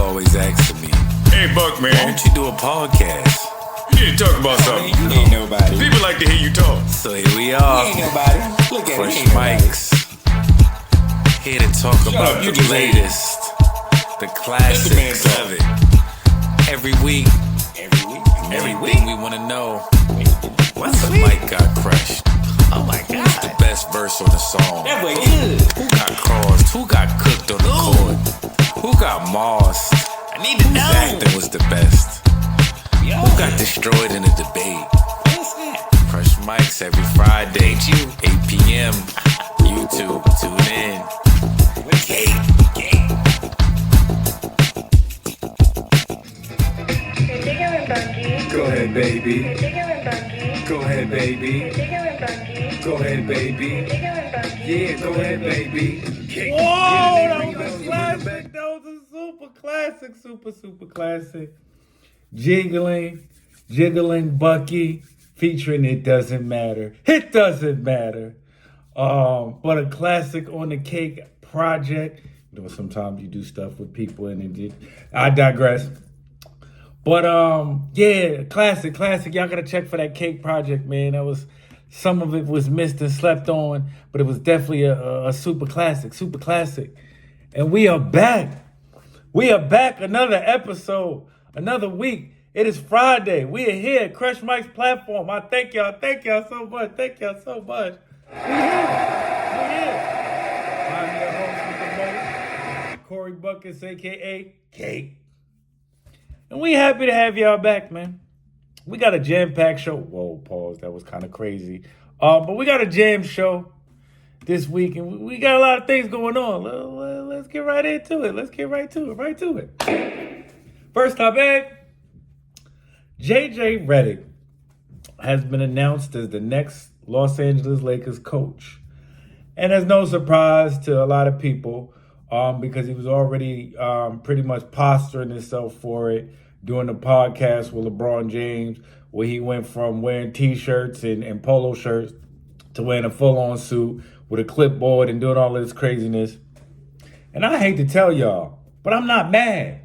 always asking me, hey, Buck, man. why don't you do a podcast? You need to talk about something. You ain't nobody. People like to hear you talk. So here we are, You ain't nobody. Look at Fresh it. Mics, here to talk about you the just latest, the man classics talk. of it. Every week, everything we want to know. What's the mic got crushed? Oh my Who's God. the best verse on the song? That way good. Who got crossed? Who got cooked on the court? Who got mossed? I need to Whose know. acting was the best? Yo, Who got destroyed in a debate? what's that? Fresh Mics every Friday, 8 p.m. YouTube, tune in. Cake. Go ahead, baby. Go ahead, baby. Go ahead, baby. Yeah, go ahead, baby. Whoa, that was a classic. That was a super classic, super classic. Jiggling Bucky, featuring It Doesn't Matter. It doesn't matter. But a classic on the Cake project. You know, sometimes you do stuff with people and I digress. But yeah, classic. Y'all gotta check for that Cake project, man. That was, some of it was missed and slept on, but it was definitely a super classic. And we are back. Another episode, another week. It is Friday. We are here at Crush Mike's platform. I thank y'all so much. We here. I'm your host with the most, Korey Buckets, aka Cake. And we happy to have y'all back, man. We got a jam-packed show. Whoa, pause. That was kind of crazy. But we got a jam show this week, and we got a lot of things going on. Let's get right into it. Let's get right to it. First topic. JJ Redick has been announced as the next Los Angeles Lakers coach. And there's no surprise to a lot of people because he was already pretty much posturing himself for it, doing the podcast with LeBron James, where he went from wearing T-shirts and polo shirts to wearing a full-on suit with a clipboard and doing all this craziness. And I hate to tell y'all, but I'm not mad.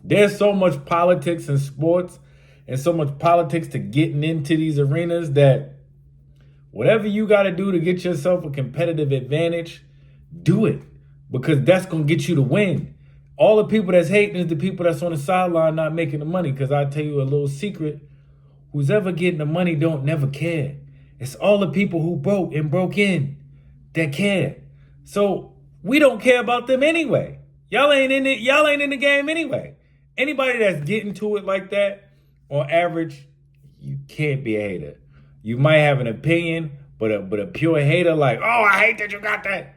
There's so much politics in sports and so much politics to getting into these arenas that whatever you got to do to get yourself a competitive advantage, do it, because that's going to get you the win. All the people that's hating is the people that's on the sideline not making the money, because I tell you a little secret, who's ever getting the money don't never care. It's all the people who broke in that care. So we don't care about them anyway. Y'all ain't in it. Y'all ain't in the game anyway. Anybody that's getting to it like that, on average, you can't be a hater. You might have an opinion, but a pure hater like, oh, I hate that you got that.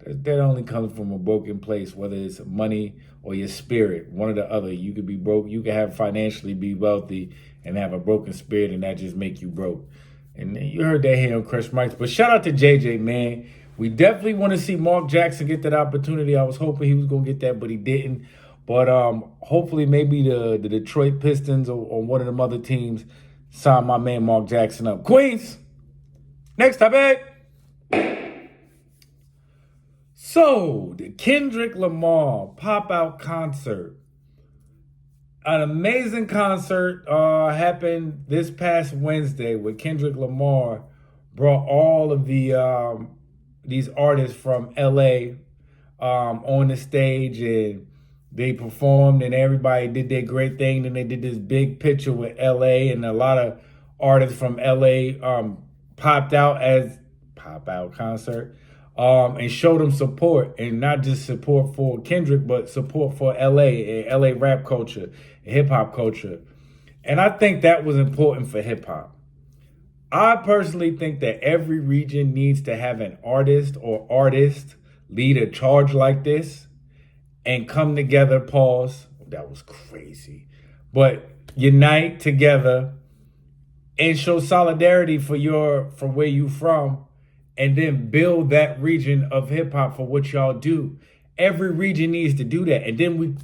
That only comes from a broken place, whether it's money or your spirit, one or the other. You could be broke. You could have financially be wealthy and have a broken spirit, and that just make you broke. And you heard that here on Crush Mics. But shout out to JJ, man. We definitely want to see Mark Jackson get that opportunity. I was hoping he was going to get that, but he didn't. But hopefully maybe the Detroit Pistons or one of them other teams sign my man Mark Jackson up. Queens, next topic. So, the Kendrick Lamar pop-out concert. An amazing concert happened this past Wednesday where Kendrick Lamar brought all of the these artists from LA on the stage, and they performed and everybody did their great thing. Then they did this big picture with LA, and a lot of artists from LA popped out as pop-out concert and showed them support, and not just support for Kendrick, but support for LA and LA rap culture, hip hop culture. And I think that was important for hip hop. I personally think that every region needs to have an artist or artists lead a charge like this and come together, pause. That was crazy. But unite together and show solidarity for where you from, and then build that region of hip hop for what y'all do. Every region needs to do that. And then we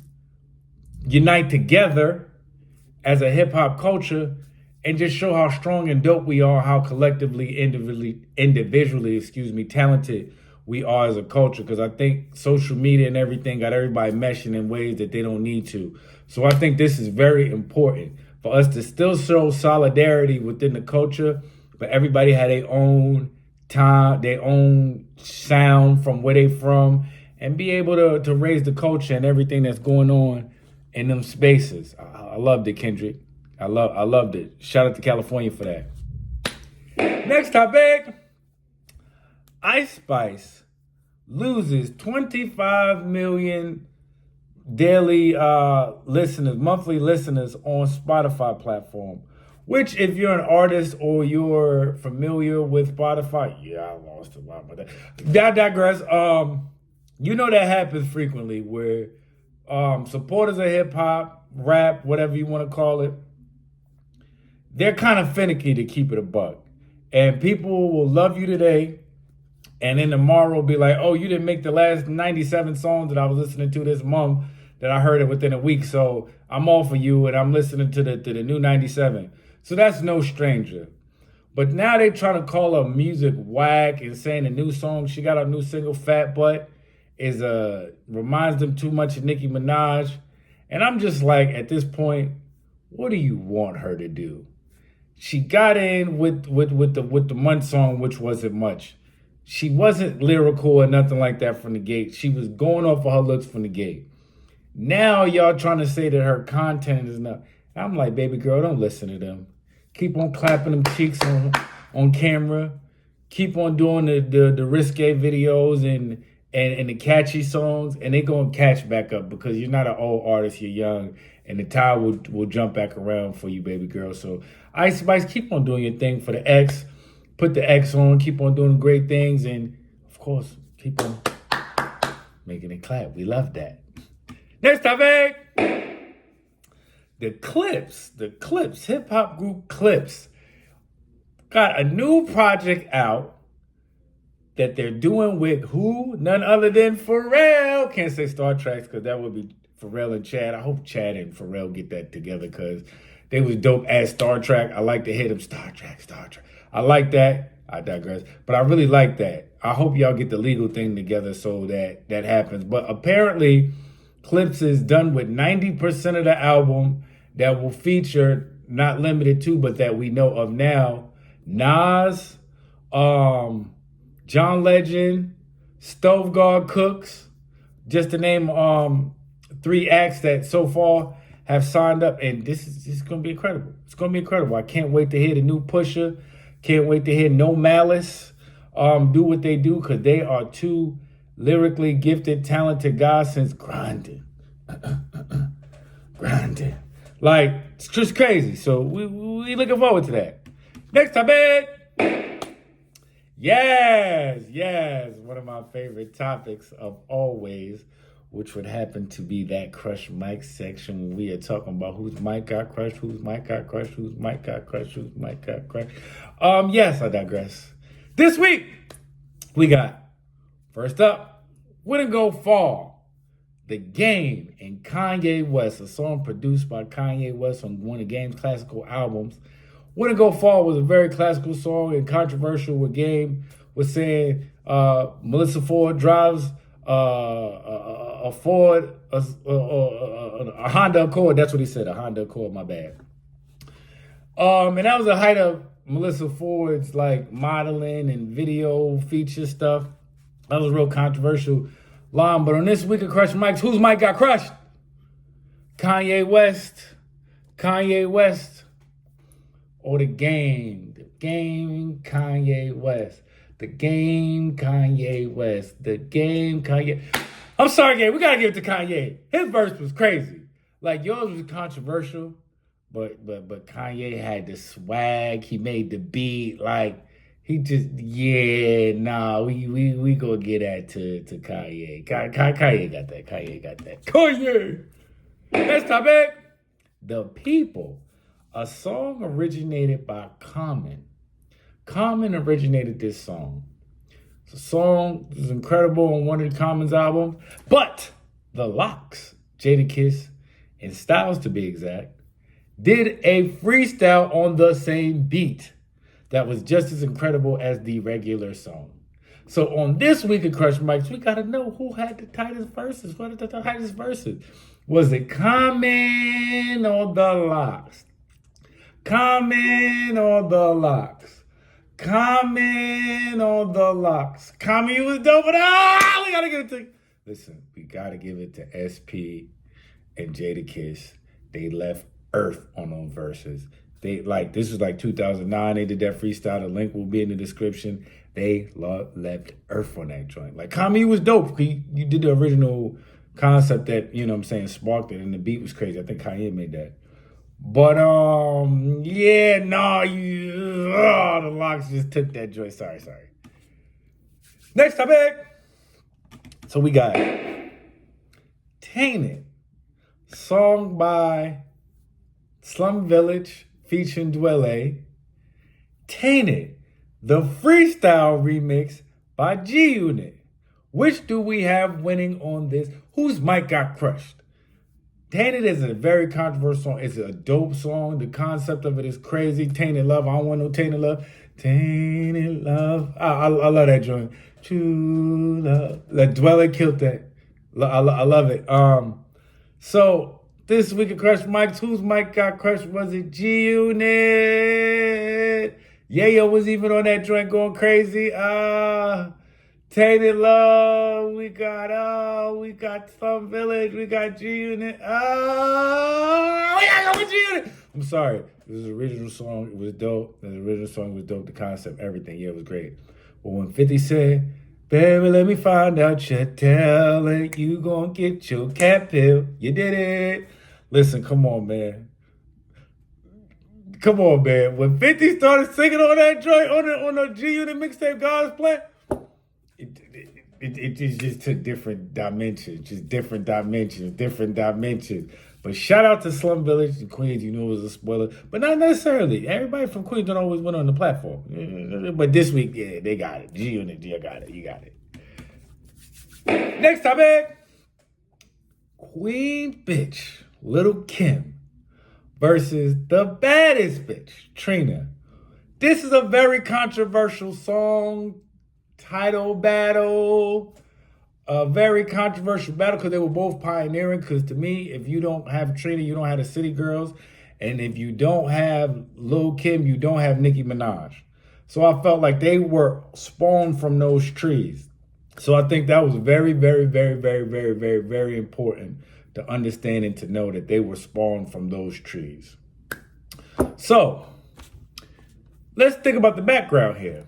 unite together as a hip hop culture and just show how strong and dope we are, how collectively, individually, talented we are as a culture, because I think social media and everything got everybody meshing in ways that they don't need to. So I think this is very important for us to still show solidarity within the culture, but everybody had their own time, their own sound from where they from, and be able to raise the culture and everything that's going on in them spaces. I loved it, Kendrick. I loved it. Shout out to California for that. Next topic. Ice Spice loses 25 million daily listeners, monthly listeners on Spotify platform. Which, if you're an artist or you're familiar with Spotify, I lost a lot of that. I digress. You know that happens frequently where supporters of hip hop, rap, whatever you want to call it, they're kind of finicky, to keep it a buck. And people will love you today, and then tomorrow be like, oh, you didn't make the last 97 songs that I was listening to this month that I heard it within a week, so I'm all for you, and I'm listening to the new 97. So that's no stranger. But now they trying to call her music whack and saying the new song, she got a new single, Fat Butt, is reminds them too much of Nicki Minaj. And I'm just like, at this point, what do you want her to do? She got in with the Month song, which wasn't much. She wasn't lyrical or nothing like that from the gate. She was going off of her looks from the gate. Now y'all trying to say that her content is not. I'm like, baby girl, don't listen to them. Keep on clapping them cheeks on camera. Keep on doing the risque videos and the catchy songs, and they gonna catch back up, because you're not an old artist, you're young, and the tide will jump back around for you, baby girl. So Ice Spice, keep on doing your thing for the X. Put the X on, keep on doing great things, and of course, keep on making it clap. We love that. Next topic. The Clipse, hip-hop group Clipse, got a new project out that they're doing with who? None other than Pharrell. Can't say Star Trek, because that would be Pharrell and Chad. I hope Chad and Pharrell get that together, because they was dope as Star Trek. I like to hit them, Star Trek. I like that. I digress. But I really like that. I hope y'all get the legal thing together so that happens. But apparently, Clipse is done with 90% of the album that will feature, not limited to, but that we know of now, Nas, John Legend, Stove Guard Cooks, just to name 3 acts that so far have signed up. And this is going to be incredible. It's going to be incredible. I can't wait to hear the new Pusha. Can't wait to hear No Malice do what they do, because they are 2 lyrically gifted, talented guys since grinding. Grinding. Like, it's just crazy. So we looking forward to that. Next topic. Yes. One of my favorite topics of always, which would happen to be that Crush Mike section when we are talking about whose mic got crushed, whose mic got crushed, whose mic got crushed, whose mic got crushed. Yes, I digress. This week, we got, first up, Wouldn't Go Fall, The Game, and Kanye West, a song produced by Kanye West on one of Game's classical albums. Wouldn't Go Fall was a very classical song and controversial, with Game was saying Melissa Ford drives a Ford, a Honda Accord. That's what he said, a Honda Accord, my bad. And that was the height of Melissa Ford's like modeling and video feature stuff. That was real controversial line. But on this week of Crush Mics, whose mic got crushed? Kanye West, or The Game? The Game, Kanye West. The Game, Kanye West. The Game, Kanye. I'm sorry, Game. We gotta give it to Kanye. His verse was crazy. Like, yours was controversial, but Kanye had the swag. He made the beat. Like, he just, we gonna get that to Kanye. Kanye got that. Kanye. Next topic. The People. A song originated by Common. Common originated this song. The song is incredible on one of Common's albums, but The Lox, Jadakiss, and Styles to be exact, did a freestyle on the same beat that was just as incredible as the regular song. So on this week of Crush Mics, we gotta know who had the tightest verses. What are the tightest verses? Was it Common or The Lox? Common or The Lox? Common or The Lox? Common was dope, but we gotta give it to. Listen, we gotta give it to SP and Jadakiss. They left Earth on those verses. This was like 2009. They did that freestyle. The link will be in the description. They left Earth on that joint. Like, Kanye was dope. You did the original concept that, you know what I'm saying, sparked it, and the beat was crazy. I think Kanye made that. But, the Lox just took that joint. Sorry. Next topic. So we got Tainted, song by Slum Village featuring Dwele. Tainted, the freestyle remix by G-Unit. Which do we have winning on this? Whose mic got crushed? Tainted is a very controversial song. It's a dope song. The concept of it is crazy. Tainted love. I don't want no tainted love. Tainted love. I love that joint. True love. Like, Dwele killed that. I love it. So this week of Crush Mics, whose mic got crushed? Was it G-Unit? Yayo was even on that joint going crazy. Tainted love. We got Slum Village. We got G-Unit. We gotta go with G-Unit. I'm sorry. This is an original song. It was dope. The original song was dope. The concept, everything. Yeah, it was great. But when 50 said, baby, let me find out you're telling you gonna get your cat pill. You did it. Listen, come on, man. When 50 started singing on that joint on the G-Unit mixtape God's Plan, it just took different dimensions. But shout out to Slum Village and Queens. You knew it was a spoiler, but not necessarily. Everybody from Queens don't always win on the platform. But this week, yeah, they got it. G-Unit, you got it. Next topic. Queen Bitch, Lil Kim versus the Baddest Bitch, Trina. This is a very controversial song. Title battle. A very controversial battle because they were both pioneering. Because to me, if you don't have Trina, you don't have the City Girls. And if you don't have Lil Kim, you don't have Nicki Minaj. So I felt like they were spawned from those trees. So I think that was very, very, very, very, very, very, very important to understand and to know that they were spawned from those trees. So let's think about the background here.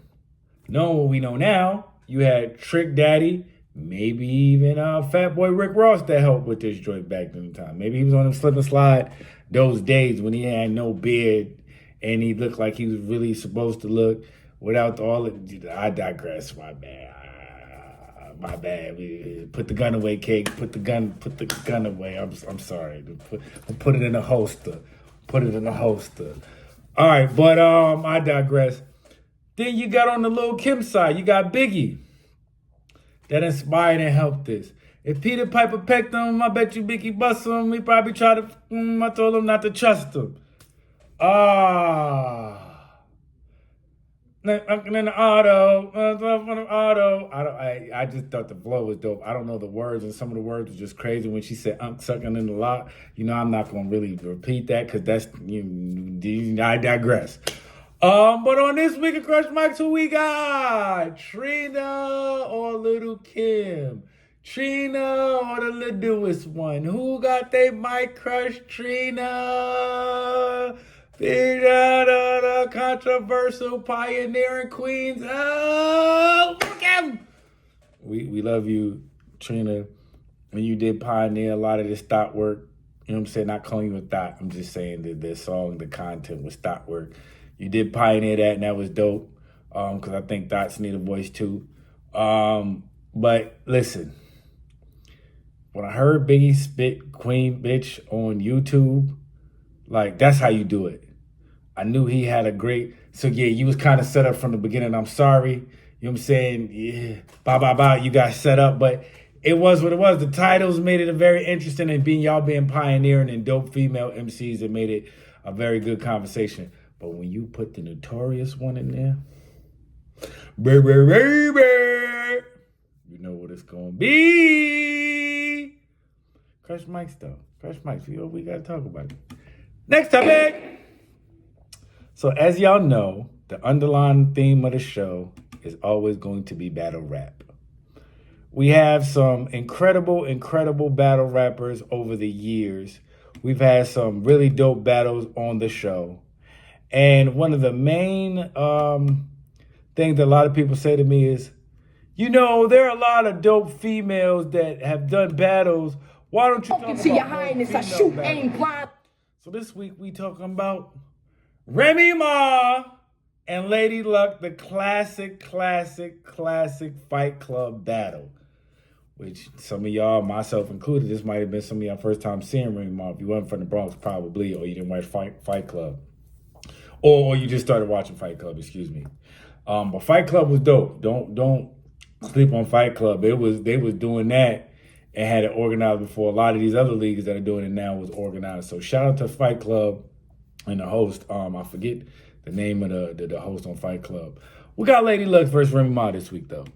Knowing what we know now, you had Trick Daddy, maybe even Fat Boy Rick Ross that helped with this joint back in the time. Maybe he was on him slip and slide those days when he had no beard and he looked like he was really supposed to look without all of. I digress. My bad. We put the gun away, Cake. Put the gun away. I'm sorry. Put it in a holster. All right, but I digress. Then you got on the Lil Kim side, you got Biggie. That inspired and helped this. If Peter Piper pecked him, I bet you Biggie bust him. He probably tried to, I told him not to trust him. In the auto. I just thought the flow was dope. I don't know the words, and some of the words were just crazy when she said sucking in the lot. You know, I'm not going to really repeat that because that's, I digress. But on this week of Crush Mics, who we got? Trina or Lil Kim? Trina or the littlest one? Who got they mic crush? Trina. The controversial pioneering queens. Oh, look at them. We love you, Trina. When you did pioneer a lot of this thought work, you know what I'm saying? Not calling you a thought. I'm just saying that the song, the content was thought work. You did pioneer that, and that was dope. Because I think thoughts need a voice too. But listen, when I heard Biggie spit Queen Bitch on YouTube, like, that's how you do it. I knew he had a great, so yeah, you was kind of set up from the beginning. I'm sorry. You know what I'm saying? Yeah, bye. You got set up, but it was what it was. The titles made it a very interesting, and y'all being pioneering and dope female MCs, it made it a very good conversation. But when you put the Notorious one in there, baby, it's gonna be. Crush mics though. Crush mics. We gotta talk about it. Next topic. So as y'all know, the underlying theme of the show is always going to be battle rap. We have some incredible battle rappers over the years. We've had some really dope battles on the show. And one of the main things that a lot of people say to me is, you know, there are a lot of dope females that have done battles. Why don't you talk about your highness? I shoot battles? aim blind. So this week we talking about Remy Ma and Lady Luck, the classic Fight Club battle. Which some of y'all, myself included, this might have been some of y'all first time seeing Remy Ma. If you wasn't from the Bronx, probably, or you didn't watch Fight Club. Or you just started watching Fight Club, excuse me. But Fight Club was dope. Don't sleep on Fight Club. They was doing that and had it organized before a lot of these other leagues that are doing it now was organized. So shout out to Fight Club and the host. I forget the name of the host on Fight Club. We got Lady Luck versus Remy Ma this week though.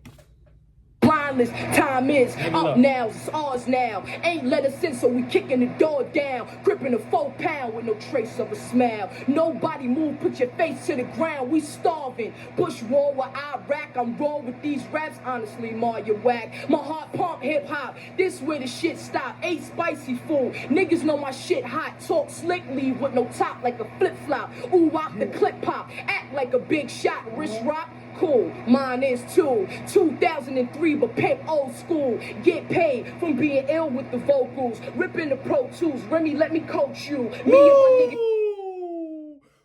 Blindless, time is up now, it's ours now. Ain't let us in, so we kicking the door down. Gripping a 4 pound with no trace of a smile. Nobody move, put your face to the ground. We starving. Bush war with Iraq. I'm raw with these raps. Honestly, Ma, you whack. My heart pump hip hop. This where the shit stop. Ain't spicy food. Niggas know my shit hot. Talk slick, leave with no top like a flip flop. Ooh, rock the clip pop. Act like a big shot. Wrist rock. Cool, mine is too. 2003, but pimp old school. Get paid from being ill with the vocals. Ripping the Pro Tools. Remy, let me coach you. Me and my nigga.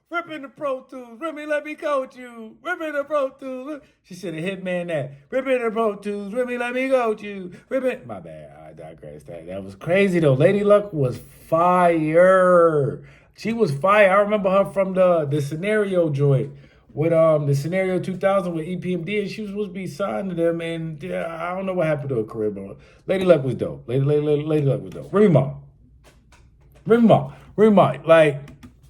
Ripping the Pro Tools. Remy, let me coach you. Ripping the Pro Tools. She should have hit man that. Ripping the Pro Tools. Remy, let me coach you. Ripping. My bad. I digress. That was crazy though. Lady Luck was fire. She was fire. I remember her from the Scenario joint. With the Scenario 2000 with EPMD, and she was supposed to be signed to them, and I don't know what happened to her career, but Lady Luck was dope. Lady Luck was dope. Remy Ma, like.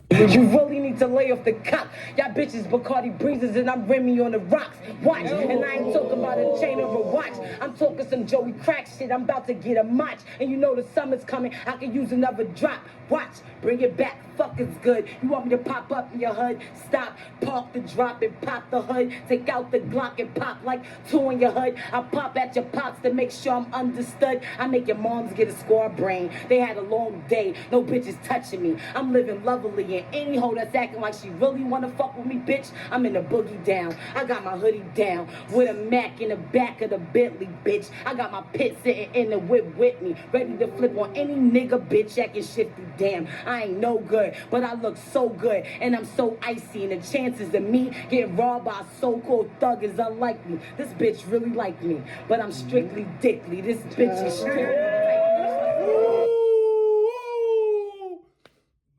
You really need to lay off the cop. Y'all bitches Bacardi breezes and I'm Remy on the rocks. Watch, and I ain't talking about a chain or a watch. I'm talking some Joey Crack shit. I'm about to get a match. And you know the summer's coming. I can use another drop. Watch, bring it back. Fuck it's good. You want me to pop up in your hood? Stop, park the drop and pop the hood. Take out the Glock and pop like 2 in your hood. I pop at your pops to make sure I'm understood. I make your moms get a score brain. They had a long day. No bitches touching me. I'm living lovely. And any hoe that's acting like she really wanna fuck with me, bitch, I'm in the boogie down. I got my hoodie down with a Mac in the back of the Bentley, bitch. I got my pit sitting in the whip with me, ready to flip on any nigga, bitch, acting shifty. Damn, I ain't no good, but I look so good, and I'm so icy, and the chances of me getting robbed by a so-called thug is unlikely. This bitch really like me, but I'm strictly dickly. This bitch is strictly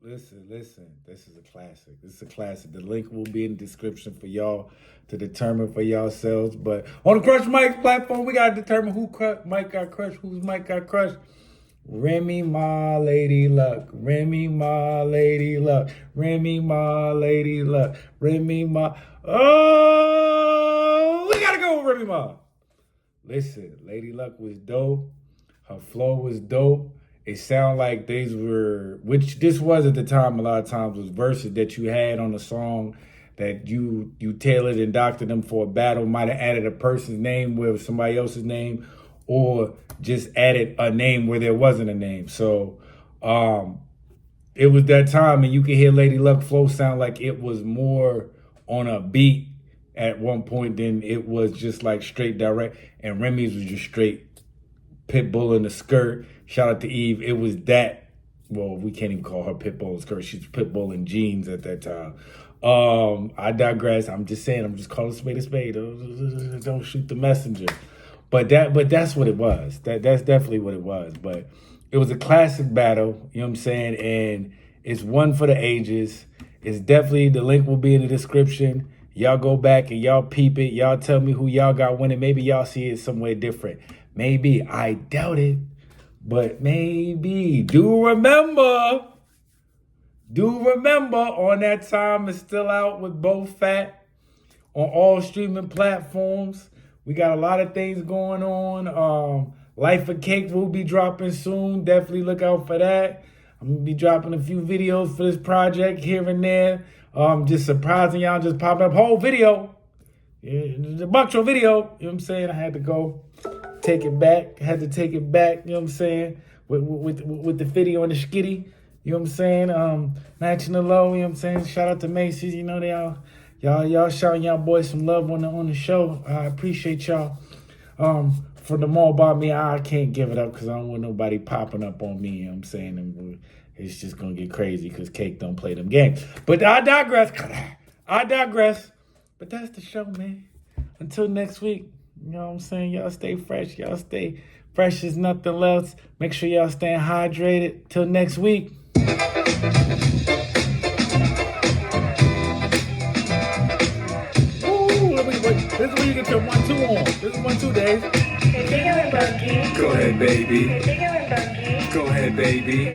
Listen. This is a classic. The link will be in the description for y'all to determine for yourselves. But on the Crush Mike platform, we gotta determine who Mike got crushed, whose Mike got crushed. Remy Ma, Lady Luck. Remy Ma, Lady Luck. Remy Ma, Lady Luck. Remy Ma. Oh, we gotta go with Remy Ma. Listen, Lady Luck was dope. Her flow was dope. It sounded like these were, which this was at the time, a lot of times was verses that you had on the song that you tailored and doctored them for a battle, might have added a person's name with somebody else's name, or just added a name where there wasn't a name. So it was that time, and you could hear Lady Luck flow sound like it was more on a beat at one point than it was just like straight direct, and Remy's was just straight Pitbull in the skirt. Shout out to Eve. It was that. Well, we can't even call her Pitbull in the skirt. She's Pitbull in jeans at that time. I digress. I'm just saying. I'm just calling a spade. Don't shoot the messenger. But that's what it was. That's definitely what it was. But it was a classic battle. You know what I'm saying? And it's one for the ages. It's definitely, the link will be in the description. Y'all go back and y'all peep it. Y'all tell me who y'all got winning. Maybe y'all see it somewhere different. Maybe. I doubt it. But maybe. Do remember On That Time is still out with Bofaat on all streaming platforms. We got a lot of things going on. Life of Cake will be dropping soon. Definitely look out for that. I'm going to be dropping a few videos for this project here and there. Just surprising y'all, just popping up whole video. Yeah, the Buckshot video. You know what I'm saying? I had to go take it back. Had to take it back, you know what I'm saying? With the video and the skitty. You know what I'm saying? Matching the low, you know what I'm saying? Shout out to Macy's. You know, y'all showing y'all boys some love on the show. I appreciate y'all. For the Mall About Me, I can't give it up because I don't want nobody popping up on me. You know what I'm saying? And it's just going to get crazy because Cake don't play them games. But I digress. But that's the show, man. Until next week, you know what I'm saying? Y'all stay fresh. Y'all stay fresh as nothing else. Make sure y'all staying hydrated. Till next week. Ooh, this is where you get your 1-2 on. This is 1-2 days. Go ahead, baby. Go ahead, baby.